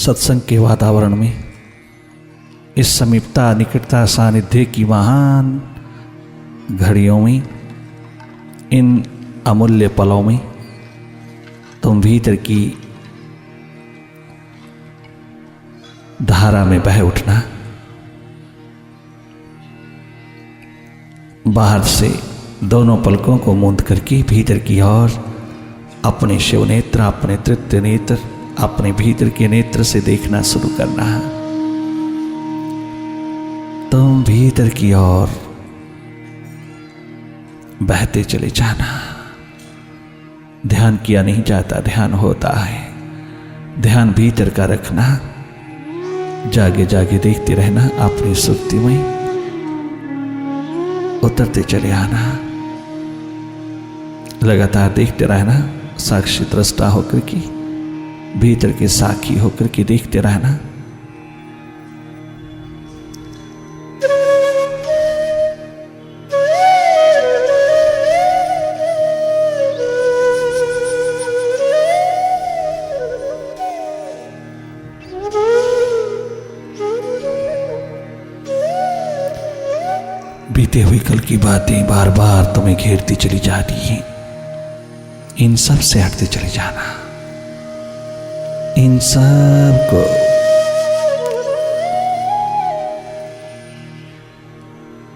सत्संग के वातावरण में, इस समीपता निकटता सानिध्य की महान घड़ियों में, इन अमूल्य पलों में तुम भीतर की धारा में बह उठना। बाहर से दोनों पलकों को मूंद करके भीतर की ओर अपने शिव नेत्र, अपने तृतीय नेत्र, अपने भीतर के नेत्र से देखना शुरू करना है। तुम भीतर की ओर बहते चले जाना। ध्यान किया नहीं जाता, ध्यान होता है। ध्यान भीतर का रखना, जागे जागे देखते रहना, अपनी सुक्ति में उतरते चले आना, लगातार देखते रहना, साक्षी दृष्टा होकर के, भीतर के साक्षी होकर के देखते रहना। बीते हुए कल की बातें बार बार तुम्हें घेरती चली जा रही हैं। इन सब से हटते चले जाना, इन सब को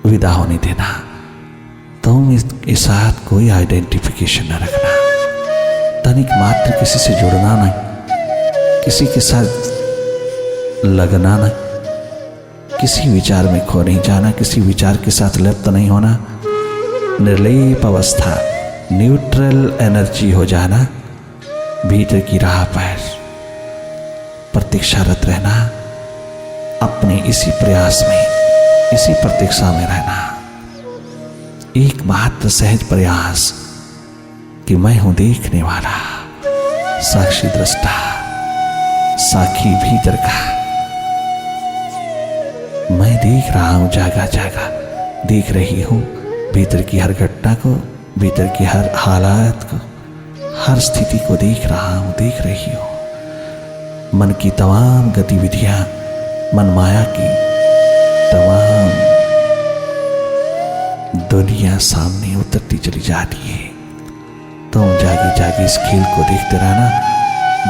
विदा होने देना। तुम इसके साथ कोई आइडेंटिफिकेशन न रखना, तनिक मात्र किसी से जुड़ना नहीं, किसी के साथ लगना नहीं, किसी विचार में खो नहीं जाना, किसी विचार के साथ लिप्त नहीं होना। निर्लेप अवस्था, न्यूट्रल एनर्जी हो जाना। भीतर की राह पर प्रतीक्षारत रहना, अपने इसी प्रयास में, इसी प्रतीक्षा में रहना। एकमात्र सहज प्रयास कि मैं हूं देखने वाला, साक्षी दृष्टा, साक्षी भीतर का। मैं देख रहा हूं, जागा जागा देख रही हूं भीतर की हर घटना को, भीतर की हर हालात को, हर स्थिति को देख रहा हूं, देख रही हूं। मन की तमाम गतिविधियां, मन माया की तमाम दुनिया सामने उतरती चली जाती है। तुम जागे जागे इस खेल को देखते रहना।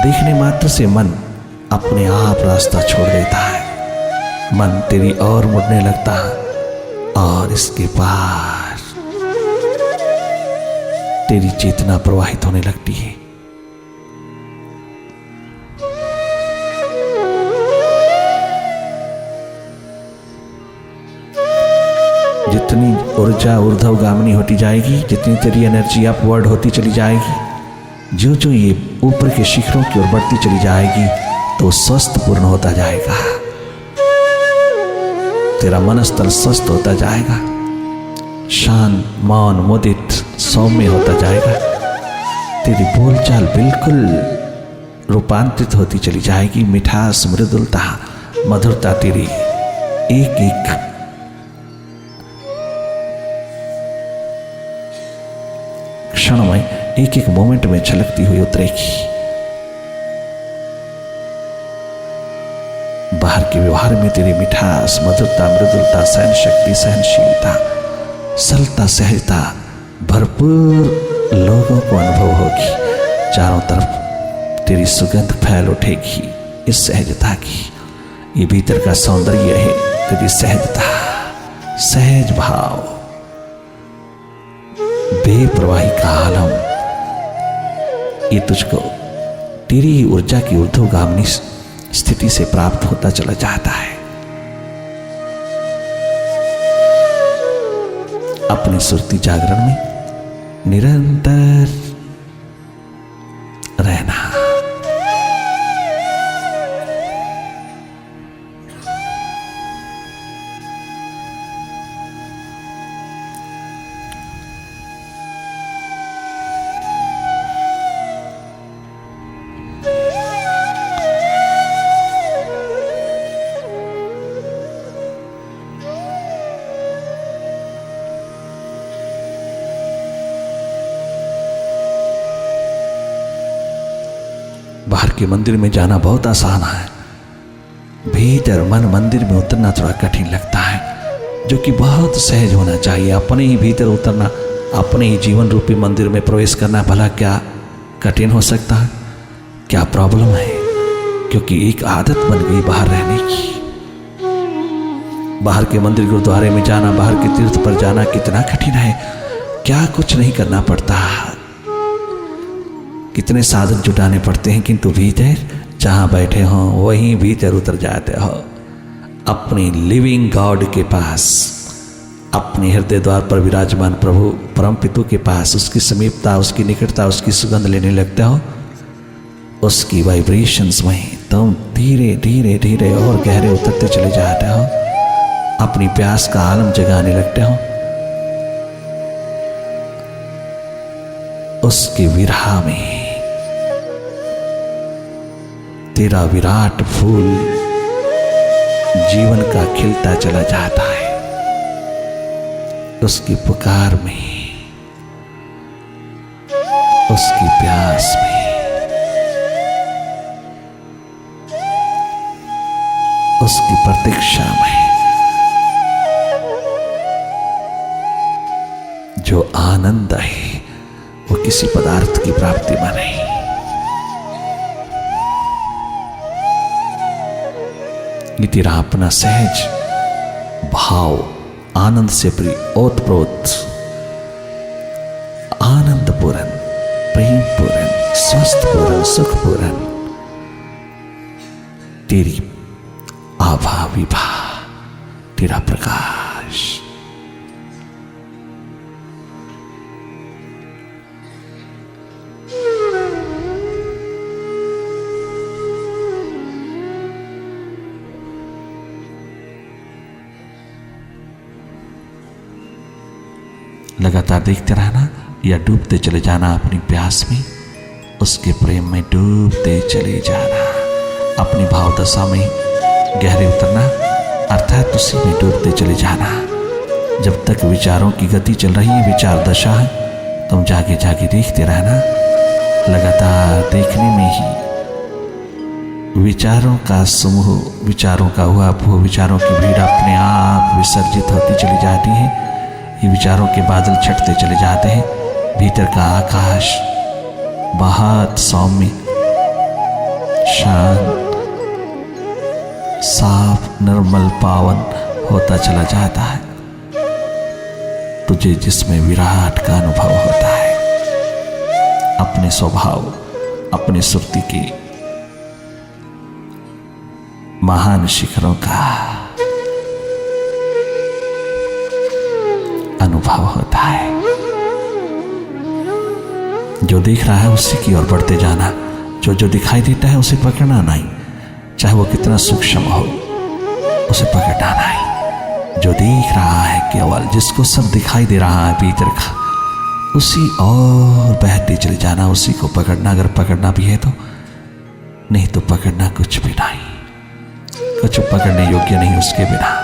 देखने मात्र से मन अपने आप रास्ता छोड़ देता है, मन तेरी ओर मुड़ने लगता है और इसके पार तेरी चेतना प्रवाहित होने लगती है। जितनी ऊर्जा ऊर्ध्वगामिनी होती जाएगी, जितनी तेरी एनर्जी अपवर्ड होती चली जाएगी, जो जो ये ऊपर के शिखरों की ओर बढ़ती चली जाएगी, तो स्वस्थ पूर्ण होता जाएगा। तेरा मन स्थल स्वस्थ होता जाएगा, शांत, मौन, मुदित, सौम्य होता जाएगा। तेरी बोलचाल बिल्कुल रूपांतरित होती चली जाएगी। मिठास, मृदुलता, मधुरता तेरी एक एक क्षण में, एक एक मोमेंट में झलकती हुई उतरेगी। बाहर के व्यवहार में तेरी मिठास, मधुरता, मृदुलता, सहन शक्ति, सहनशीलता, सरलता, सहजता भरपूर लोगों को अनुभव होगी। चारों तरफ तेरी सुगंध फैल उठेगी इस सहजता की। ये भीतर का सौंदर्य है तेरी सहजता, सहज भाव, बेप्रवाही का आलम। ये तुझको तेरी ऊर्जा की ऊर्ध्वगामिनी स्थिति से प्राप्त होता चला जाता है। अपनी सुरती जागरण में निरंतर रहना। बाहर के मंदिर में जाना बहुत आसान है, भीतर मन मंदिर में उतरना थोड़ा कठिन लगता है, जो कि बहुत सहज होना चाहिए। अपने ही भीतर उतरना, अपने ही जीवन रूपी मंदिर में प्रवेश करना भला क्या कठिन हो सकता है? क्या प्रॉब्लम है? क्योंकि एक आदत बन गई बाहर रहने की। बाहर के मंदिर गुरुद्वारे में जाना, बाहर के तीर्थ पर जाना कितना कठिन है। क्या कुछ नहीं करना पड़ता, कितने साधन जुटाने पड़ते हैं, किंतु भीतर जहां बैठे हो वहीं भीतर उतर जाते हो, अपने लिविंग गॉड के पास, अपने हृदय द्वार पर विराजमान प्रभु परम पितु के पास, उसकी समीपता, उसकी निकटता, उसकी सुगंध लेने लगते हो। उसकी वाइब्रेशंस में तुम धीरे धीरे धीरे और गहरे उतरते चले जाते हो, अपनी प्यास का आलम जगाने लगते हो। उसके विरह में तेरा विराट फूल जीवन का खिलता चला जाता है। उसकी पुकार में, उसकी प्यास में, उसकी प्रतीक्षा में जो आनंद है वो किसी पदार्थ की प्राप्ति में नहीं। ये तेरा अपना सहज भाव, आनंद से ओतप्रोत, आनंदपूर्ण, प्रेमपूर्ण, स्वस्थपूर्ण, सुखपूर्ण तेरी आभा विभा, तेरा प्रकाश। लगातार देखते रहना या डूबते चले जाना अपनी प्यास में, उसके प्रेम में डूबते चले जाना, अपनी भाव दशा में गहरे उतरना, अर्थात उसी में डूबते चले जाना। जब तक विचारों की गति चल रही है, विचार दशा है, तुम जागे जागे देखते रहना। लगातार देखने में ही विचारों का समूह, विचारों का हुआ वो विचारों की भीड़ अपने आप विसर्जित होती चली जाती है। ये विचारों के बादल छटते चले जाते हैं। भीतर का आकाश बहुत सौम्य, शांत, साफ, निर्मल, पावन होता चला जाता है। तुझे जिसमें विराट का अनुभव होता है, अपने स्वभाव, अपने सुरती के महान शिखरों का अनुभव होता है। जो देख रहा है उसी की ओर बढ़ते जाना, जो दिखाई देता है उसे पकड़ना नहीं, चाहे वो कितना सूक्ष्म हो, उसे पकड़ना नहीं। जो देख रहा है केवल, जिसको सब दिखाई दे रहा है भीतर का, उसी और बहते चले जाना, उसी को पकड़ना। अगर पकड़ना भी है तो, नहीं तो पकड़ना कुछ भी नहीं, कुछ पकड़ने योग्य नहीं उसके बिना।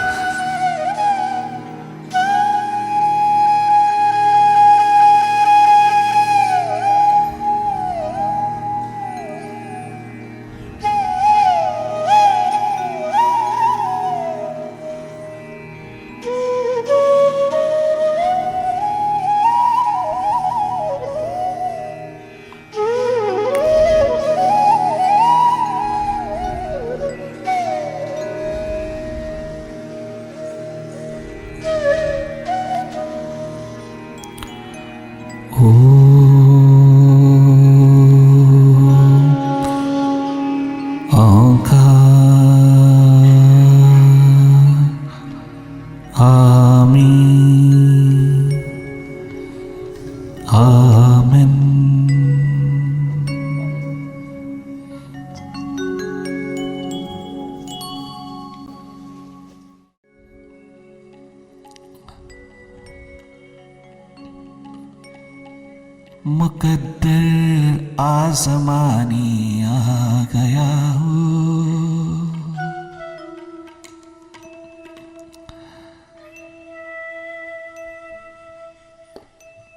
मुकद्दर आसमानी आ गया हूँ,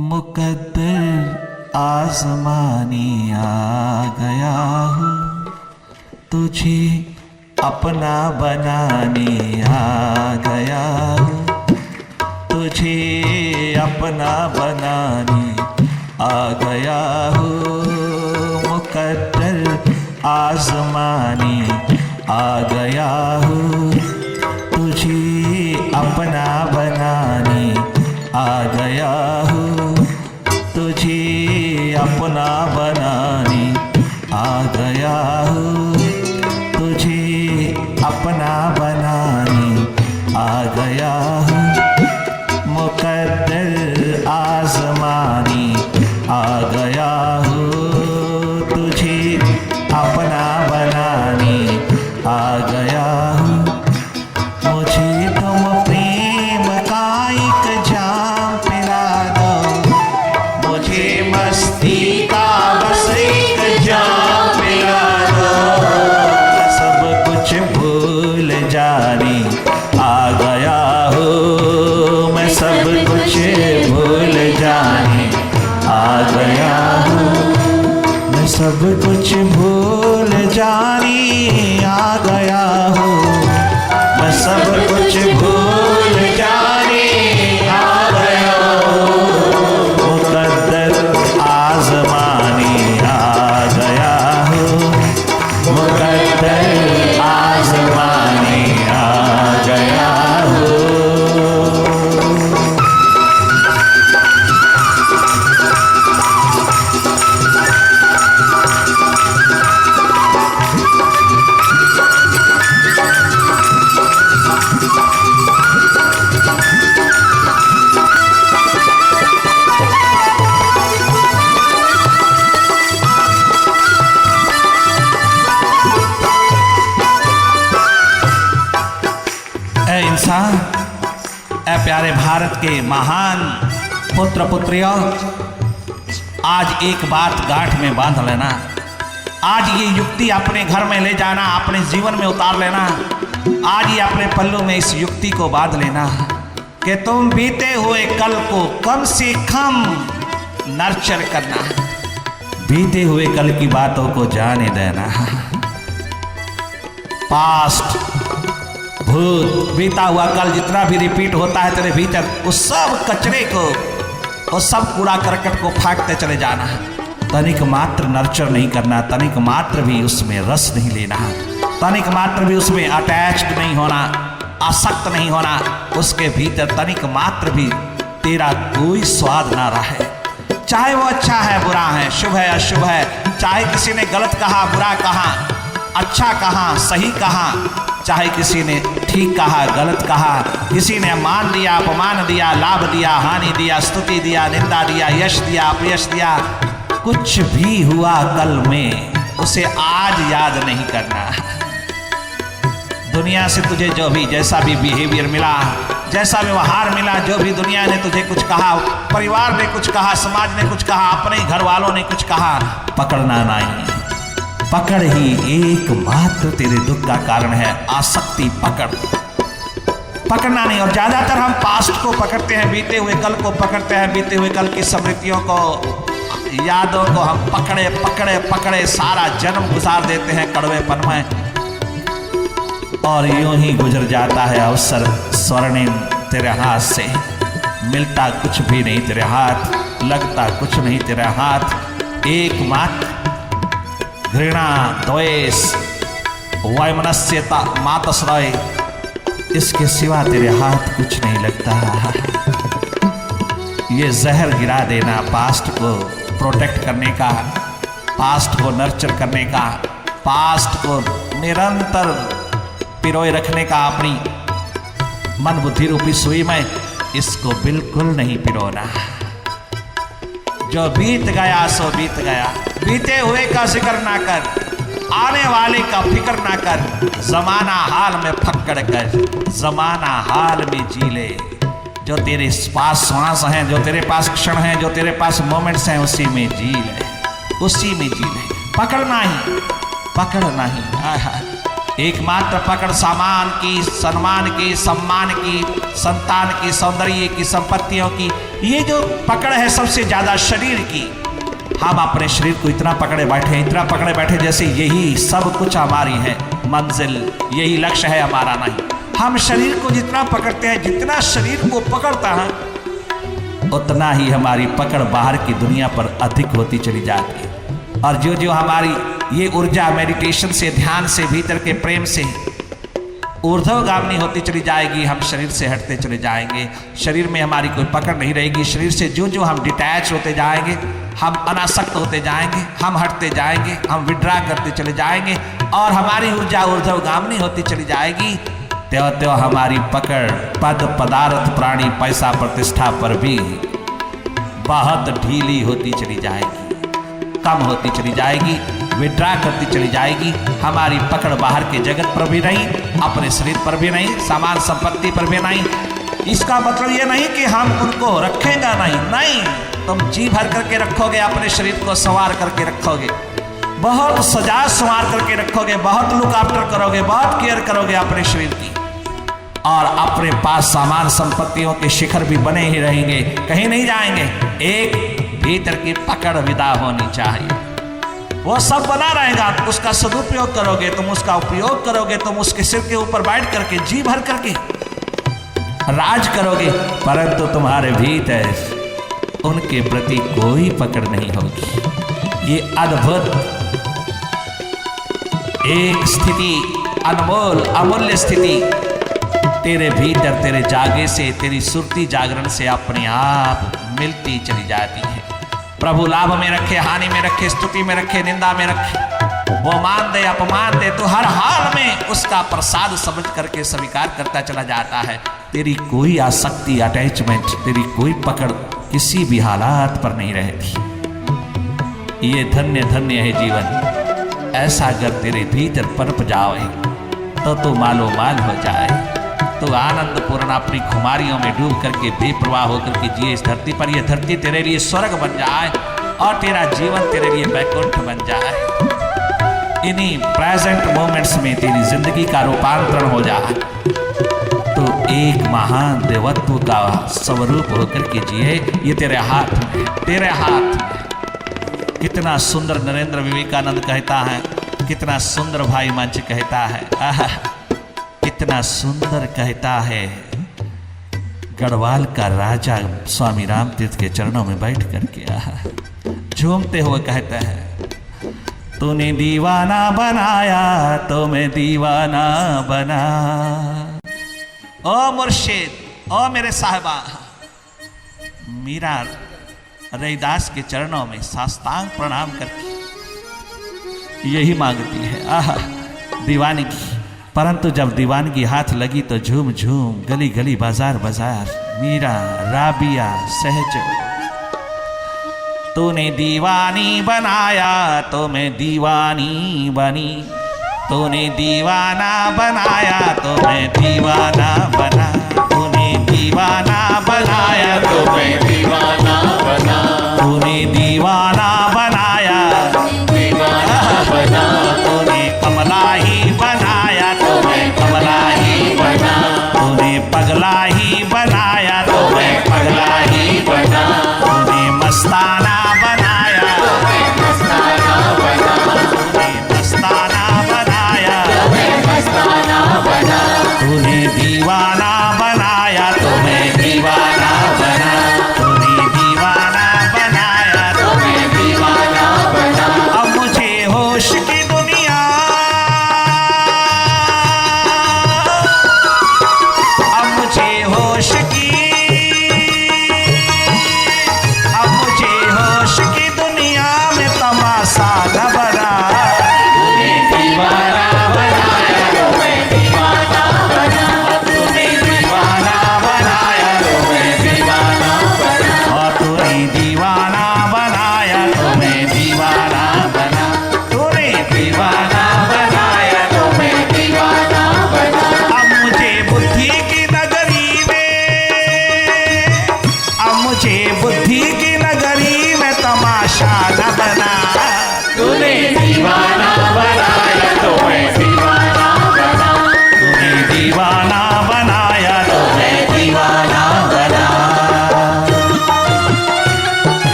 मुकद्दर आसमानी आ गया हूँ, तुझे अपना बनाने आ गया हूँ, तुझे अपना बनाने आ गया हूँ, मुकद्दर आज़माने आ गया हूँ, तुझे अपना बनाने आ गया हूँ, तुझे अपना बनाने आ गया हूँ, तुझे अपना बनाने आ गया हूँ, मुकद्दर आज़माने आ गया हूँ, तुझे अपना बनाने आ गया हूँ, मुझे तुम प्रेम का एक जाम पिला दो, मुझे मस्ती का बस एक जाम पिला दो, सब कुछ भूल जाने आ गया हूँ, मैं सब कुछ भूल जाने आ गया हूँ, मैं सब कुछ भूल जाने आ गया हूँ, मैं सब कुछ भूल जाने आ गया हूँ, मुकद्दर आज़माने आ गया हूँ, मुकद्दर आज़माने आ गया हूँ। इंसान, ऐ प्यारे भारत के महान पुत्र पुत्रियों, आज एक बात गांठ में बांध लेना, आज ये युक्ति अपने घर में ले जाना, अपने जीवन में उतार लेना, आज ही अपने पल्लू में इस युक्ति को बांध लेना कि तुम बीते हुए कल को कम से कम नर्चर करना, बीते हुए कल की बातों को जाने देना। पास्ट, भूत, बीता हुआ कल जितना भी रिपीट होता है तेरे भीतर, उस सब कचरे को, उस सब कूड़ा करकट को फेंकते चले जाना, तनिक मात्र नर्चर नहीं करना, तनिक मात्र भी उसमें रस नहीं लेना, तनिक मात्र भी उसमें अटैच्ड नहीं होना, आसक्त नहीं होना, उसके भीतर तनिक मात्र भी तेरा कोई स्वाद ना रहे, चाहे वो अच्छा है बुरा है, शुभ है अशुभ है, चाहे किसी ने गलत कहा बुरा कहा, अच्छा कहा सही कहा, चाहे किसी ने ठीक कहा गलत कहा, किसी ने मान दिया अपमान दिया, लाभ दिया हानि दिया, स्तुति दिया निंदा दिया, यश दिया अपयश दिया, कुछ भी हुआ कल में उसे आज याद नहीं करना। दुनिया से तुझे जो भी जैसा भी बिहेवियर मिला, जैसा व्यवहार मिला, जो भी दुनिया ने तुझे कुछ कहा, परिवार ने कुछ कहा, समाज ने कुछ कहा, अपने घर वालों ने कुछ कहा, पकड़ना नहीं। पकड़ ही एकमात्र तेरे दुख का कारण है, आसक्ति पकड़, पकड़ना नहीं। और ज्यादातर हम पास्ट को पकड़ते हैं, बीते हुए कल को पकड़ते हैं, बीते हुए कल की स्मृतियों को, यादों को हम पकड़े पकड़े पकड़े सारा जन्म गुजार देते हैं कड़वेपन में, और यूं ही गुजर जाता है अवसर स्वर्णिम तेरे हाथ से, मिलता कुछ भी नहीं तेरे हाथ, लगता कुछ नहीं तेरे हाथ, एकमात्र घृणा द्वेष वैमनस्यता मातश्रय, इसके सिवा तेरे हाथ कुछ नहीं लगता। ये जहर गिरा देना पास्ट को प्रोटेक्ट करने का, पास्ट को नर्चर करने का, पास्ट को निरंतर पिरोए रखने का अपनी मन बुद्धि रूपी सुई में, इसको बिल्कुल नहीं पिरोना। जो बीत गया सो बीत गया, बीते हुए का जिक्र ना कर, आने वाले का फिक्र ना कर, जमाना हाल में फक्कड़ कर, जमाना हाल में जी ले। जो तेरे पास श्वास हैं, जो तेरे पास क्षण हैं, जो तेरे पास मोमेंट्स हैं, उसी में जी ले, उसी में जी ले। पकड़ना ही, पकड़ना ही। एकमात्र पकड़ सामान की, सम्मान की, सम्मान की, संतान की, सौंदर्य की, संपत्तियों की, ये जो पकड़ है सबसे ज्यादा शरीर की। हम अपने शरीर को इतना पकड़े बैठे, इतना पकड़े बैठे जैसे यही सब कुछ हमारी है। मंजिल, यही लक्ष्य है हमारा नहीं। हम शरीर को जितना पकड़ते हैं, जितना शरीर को पकड़ता है, उतना ही हमारी पकड़ बाहर की दुनिया पर अधिक होती चली जाती है। और जो जो हमारी ये ऊर्जा मेडिटेशन से, ध्यान से, भीतर के प्रेम से ऊर्ध्वगामी होती चली जाएगी, हम शरीर से हटते चले जाएंगे। शरीर में हमारी कोई पकड़ नहीं रहेगी। शरीर से जो जो हम डिटैच होते जाएंगे, हम अनासक्त होते जाएंगे, हम हटते जाएंगे, हम विड्रा करते चले जाएंगे और हमारी ऊर्जा ऊर्ध्वगामी होती चली जाएगी। त्यों त्यों हमारी पकड़ पद, पदार्थ, प्राणी, पैसा, प्रतिष्ठा पर भी बहुत ढीली होती चली जाएगी, कम होती चली जाएगी, विड्रा करती चली जाएगी। हमारी पकड़ बाहर के जगत पर भी नहीं, अपने शरीर पर भी नहीं, सामान संपत्ति पर भी नहीं। इसका मतलब ये नहीं कि हम उनको रखेंगे नहीं, तुम जी भर करके रखोगे, अपने शरीर को संवार करके रखोगे, बहुत सजा संवार करके रखोगे, बहुत लुक आफ्टर करोगे, बहुत केयर करोगे अपने शरीर की। और अपने पास सामान संपत्तियों के शिखर भी बने ही रहेंगे, कहीं नहीं जाएंगे। एक भीतर की पकड़ विदा होनी चाहिए, वो सब बना रहेगा। उसका सदुपयोग करोगे तुम, उसका उपयोग करोगे तुम, उसके सिर के ऊपर बैठ करके जी भर करके राज करोगे, परंतु तुम्हारे भीतर उनके प्रति कोई पकड़ नहीं होगी। ये अद्भुत एक स्थिति, अनमोल अमूल्य स्थिति तेरे भीतर, तेरे जागे से, तेरी सुरती जागरण से अपने आप मिलती चली जाती है। प्रभु लाभ में रखे, हानि में रखे, स्तुति में रखे, निंदा में रखे, वो मान दे अपमान दे, तो हर हाल में उसका प्रसाद समझ करके स्वीकार करता चला जाता है। तेरी कोई आसक्ति, अटैचमेंट, तेरी कोई पकड़ किसी भी हालात पर नहीं रहती। ये धन्य धन्य है जीवन। ऐसा अगर तेरे भीतर पनप जाए तो तू मालो माल हो जाए, तो आनंद पूर्ण अपनी खुमारियों में डूब करके बेप्रवाह होकर के जिए इस धरती पर। यह धरती तेरे लिए स्वर्ग बन जाए और तेरा जीवन तेरे लिए वैकुंठ बन जाए। इन्हीं प्रेजेंट मोमेंट्स में तेरी जिंदगी का रूपांतरण हो जाए, तो एक महान देवत्व का स्वरूप होकर के जिए। ये तेरे हाथ में, तेरे हाथ में। कितना सुंदर नरेंद्र विवेकानंद कहता है, कितना सुंदर भाई मंच कहता है, कितना सुंदर कहता है गढ़वाल का राजा स्वामी राम तीर्थ के चरणों में बैठ करके झूमते हुए कहता है, तूने दीवाना बनाया तो मैं दीवाना बना। ओ मुर्शिद, ओ मेरे साहिबा, मीरा रैदास के चरणों में साष्टांग प्रणाम करके यही मांगती है, दीवानगी। परंतु जब दीवानगी हाथ लगी तो झूम झूम, गली गली, बाजार बाजार, मीरा, राबिया, सहज। तूने दीवानी बनाया तो मैं दीवानी बनी, तूने दीवाना बनाया तो मैं दीवाना बना, तूने दीवाना बनाया तो मैं दीवाना बना, तूने दीवाना बनाया दीवाना बना, तूने कमला ही बनाया तो मैं कमला ही बना, तूने पगला ही बनाया तो मैं पगला ही बना, तूने मस्ताना बनाया तो मैं मस्ताना बना, तूने मस्ताना बनाया तो मैं मस्ताना बना, तूने दीवाना बनाया तो मैं दीवाना बना, तूने दीवाना बनाया तो मैं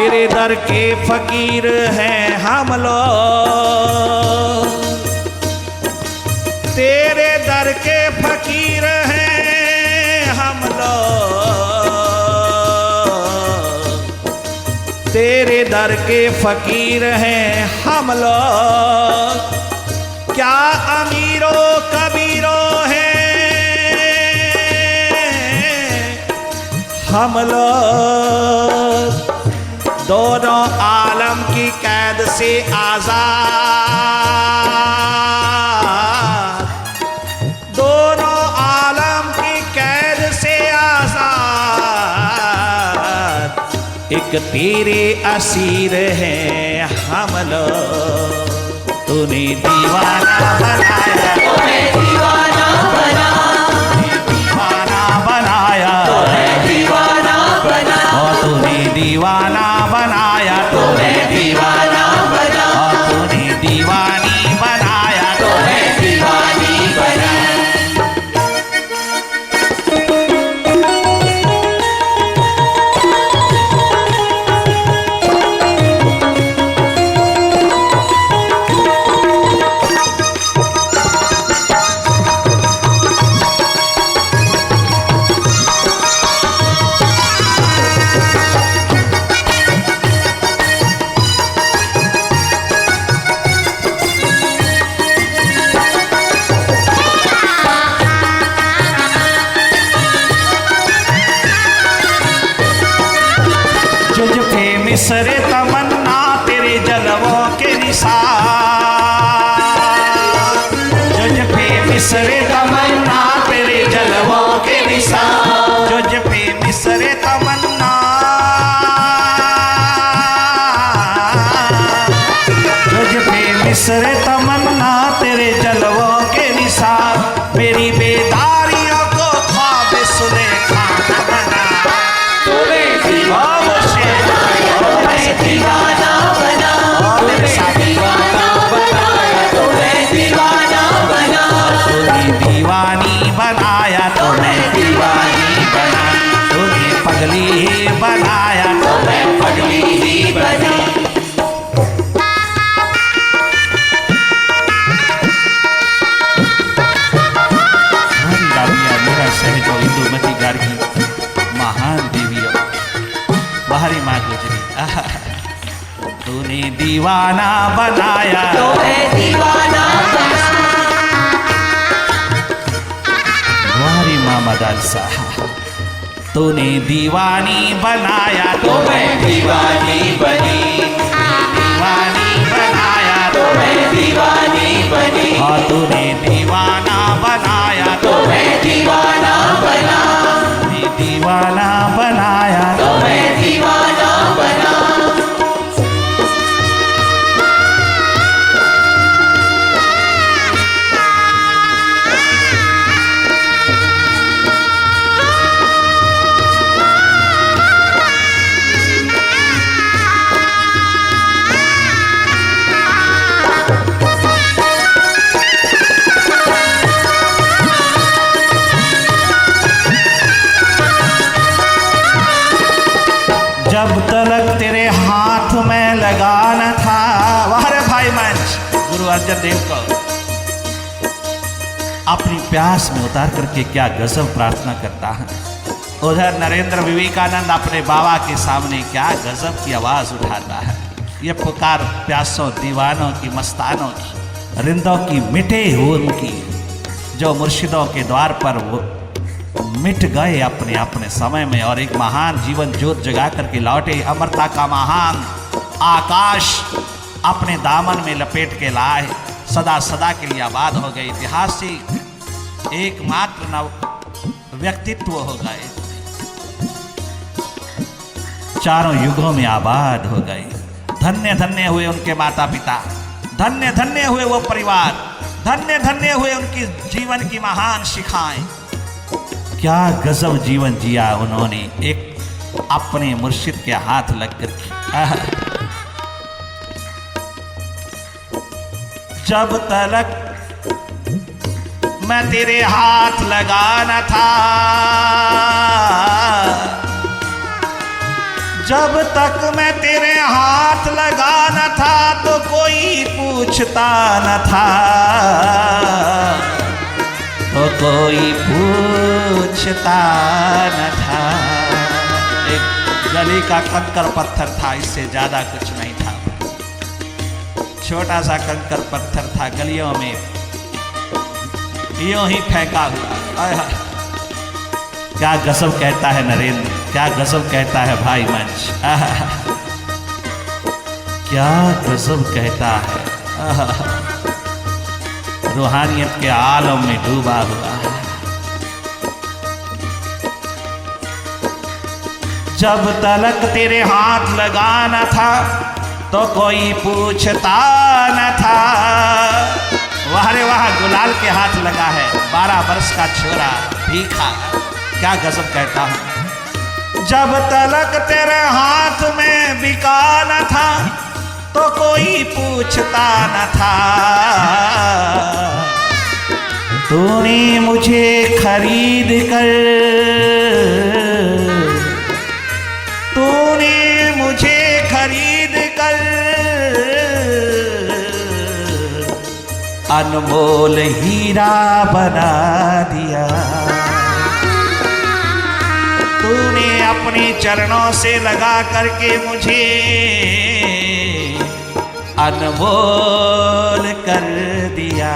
तेरे दर के फकीर हैं हम लोग, तेरे दर के फकीर हैं हम लोग, तेरे दर के फकीर हैं हम लोग। क्या अमीरों कबीरों हैं हम लोग, दोनों आलम की कैद से आजाद, दोनों आलम की कैद से आजाद, एक तेरे असीर हैं हम लोग। तूने दीवाना बनाया, तूने दीवाना बना, दीवाना बनाया, तूने दीवाना बना, और तूने दीवाना बनाया, तूने दीवाना बना, और तूने दीवानी बनाया, तूने दीवानी बना। मिसरे तमन्ना तेरे जलवों के निशान, जुझ पे मिसरे तमन्ना तेरे जलवों के निशान, जुझ पे मिसरे तमन्ना, जुझ पे मिसरे तमन्ना तेरे जलवों के निशान। मेरी बेदारियों को ख्वाब सुने खाना बना, तूने दीवाना बना, तूने दीवाना बनाया, तूने दीवाना बना, तूने दीवानी बनाया, तूने दीवानी बना, तूने पगली ही बनाया, तूने पगली ही बना। मेरा सहजो इंदुमती गार्गी महान देवी बाहरी माँ गुजरी। तूने दीवाना बनाया, तूने दीवाना बना, बाहरी माँ मदरसा। तूने दीवानी बनाया, तूने दीवानी बनी, दीवानी बनाया, तूने दीवानी बनी, और तूने दीवाना बनाया, तूने दीवाना बना, तूने दीवाना बनाया, तूने दीवाना बना। जब तलक तेरे हाथ में लगाना था, वाह भाई मंच गुरु अर्जन देव को अपनी प्यास में उतार करके क्या गजब प्रार्थना करता है। उधर नरेंद्र विवेकानंद अपने बाबा के सामने क्या गजब की आवाज उठाता है। ये पुकार प्यासों दीवानों की, मस्तानों की, रिंदों की, मिटे हुए उनकी, जो मुर्शिदों के द्वार पर वो मिट गए अपने अपने समय में और एक महान जीवन ज्योत जगा करके लौटे। अमरता का महान आकाश अपने दामन में लपेट के लाए, सदा सदा के लिए आबाद हो गए। ऐतिहासिक एकमात्र नव व्यक्तित्व हो गए, चारों युगों में आबाद हो गए। धन्य धन्य हुए उनके माता पिता, धन्य धन्य हुए वो परिवार, धन्य धन्य हुए उनकी जीवन की महान शिखाएं। क्या गजब जीवन जिया उन्होंने, एक अपने मुर्शिद के हाथ लगकर। जब तलक मैं तेरे हाथ लगाना था, जब तक मैं तेरे हाथ लगाना था तो कोई पूछता न था, तो कोई पूछता न था। एक गली का कंकर पत्थर था, इससे ज्यादा कुछ नहीं था। छोटा सा कंकर पत्थर था, गलियों में यूं ही फेंका हुआ। आय हाय, क्या गजब कहता है नरेंद्र, क्या गजब कहता है भाई मंच, क्या गजब कहता है। रूहानियत के आलम में डूबा हुआ है। जब तलक तेरे हाथ लगाना था तो कोई पूछता न था। वाह रे वाह, गुलाल के हाथ लगा है, 12 वर्ष का छोरा भीखा, क्या गजब कहता हूं। जब तलक तेरे हाथ में बिका न था तो कोई पूछता न था। तूने मुझे खरीद कर, तूने मुझे खरीद कर अनमोल हीरा बना दिया। तूने अपने चरणों से लगा करके मुझे अनमोल कर दिया।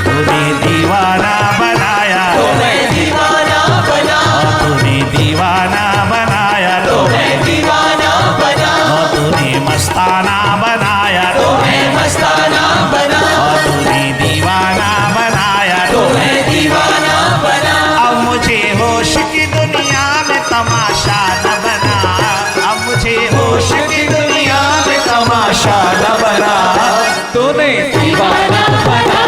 तूने दीवाना बनाया, तुम्हें दीवाना बना, तूने दीवाना बनाया, तुम्हें दीवाना बना, तूने मस्ताना बनाया, तुम्हें मस्ताना बना, तूने दीवाना बनाया, तुम्हें दीवाना बना। अब मुझे होश की दुनिया में तमाशा न बना, अब मुझे होश की दुनिया में तमाशा न बना। तुम्हें दीवाना बना,